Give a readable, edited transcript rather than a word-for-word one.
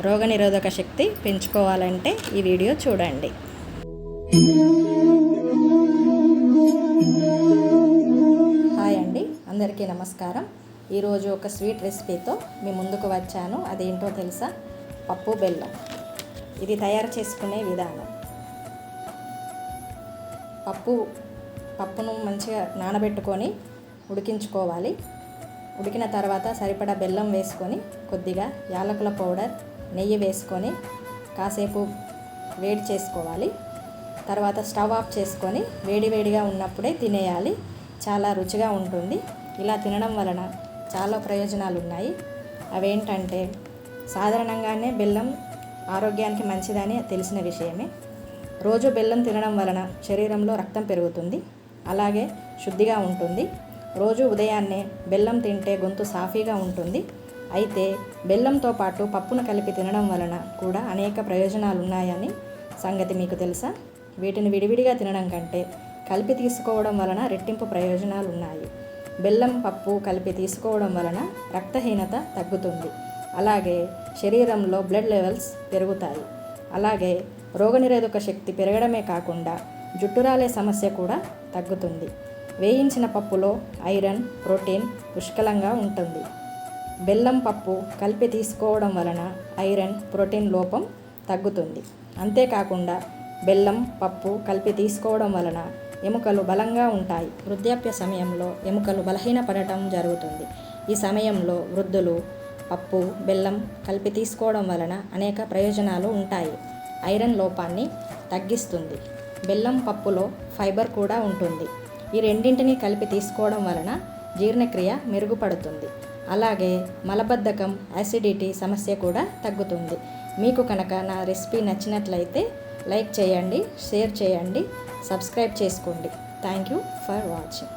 రోగనిరోధక శక్తి పెంచుకోవాలంటే ఈ వీడియో చూడండి. హాయ్ అండి, అందరికీ నమస్కారం. ఈరోజు ఒక స్వీట్ రెసిపీతో మీ ముందుకు వచ్చాను. అదేంటో తెలుసా? పప్పు బెల్లం. ఇది తయారు చేసుకునే విధానం. పప్పును మంచిగా నానబెట్టుకొని ఉడికించుకోవాలి. ఉడికిన తర్వాత సరిపడా బెల్లం వేసుకొని, కొద్దిగా యాలకుల పౌడర్, నెయ్యి వేసుకొని కాసేపు వేడి చేసుకోవాలి. తర్వాత స్టవ్ ఆఫ్ చేసుకొని వేడివేడిగా ఉన్నప్పుడే తినేయాలి. చాలా రుచిగా ఉంటుంది. ఇలా తినడం వలన చాలా ప్రయోజనాలు ఉన్నాయి. అవేంటంటే, సాధారణంగానే బెల్లం ఆరోగ్యానికి మంచిదని తెలిసిన విషయమే. రోజు బెల్లం తినడం వలన శరీరంలో రక్తం పెరుగుతుంది, అలాగే శుద్ధిగా ఉంటుంది. రోజు ఉదయాన్నే బెల్లం తింటే గొంతు సాఫీగా ఉంటుంది. అయితే బెల్లంతో పాటు పప్పును కలిపి తినడం వలన కూడా అనేక ప్రయోజనాలు ఉన్నాయని సంగతి మీకు తెలుసా? వీటిని విడివిడిగా తినడం కంటే కలిపి తీసుకోవడం వలన రెట్టింపు ప్రయోజనాలు ఉన్నాయి. బెల్లం, పప్పు కలిపి తీసుకోవడం వలన రక్తహీనత తగ్గుతుంది. అలాగే శరీరంలో బ్లడ్ లెవెల్స్ పెరుగుతాయి. అలాగే రోగనిరోధక శక్తి పెరగడమే కాకుండా జుట్టు రాలే సమస్య కూడా తగ్గుతుంది. వేయించిన పప్పులో ఐరన్, ప్రోటీన్ పుష్కలంగా ఉంటుంది. బెల్లం, పప్పు కలిపి తీసుకోవడం వలన ఐరన్, ప్రోటీన్ లోపం తగ్గుతుంది. అంతేకాకుండా బెల్లం, పప్పు కలిపి తీసుకోవడం వలన ఎముకలు బలంగా ఉంటాయి. వృద్ధాప్య సమయంలో ఎముకలు బలహీనపడటం జరుగుతుంది. ఈ సమయంలో వృద్ధులు పప్పు, బెల్లం కలిపి తీసుకోవడం వలన అనేక ప్రయోజనాలు ఉంటాయి. ఐరన్ లోపాన్ని తగ్గిస్తుంది. బెల్లం, పప్పులో ఫైబర్ కూడా ఉంటుంది. ఈ రెండింటిని కలిపి తీసుకోవడం వలన జీర్ణక్రియ మెరుగుపడుతుంది. అలాగే మలబద్ధకం, యాసిడిటీ సమస్య కూడా తగ్గుతుంది. మీకు కనుక నా రెసిపీ నచ్చినట్లయితే లైక్ చేయండి, షేర్ చేయండి, సబ్స్క్రైబ్ చేసుకోండి. Thank you for watching.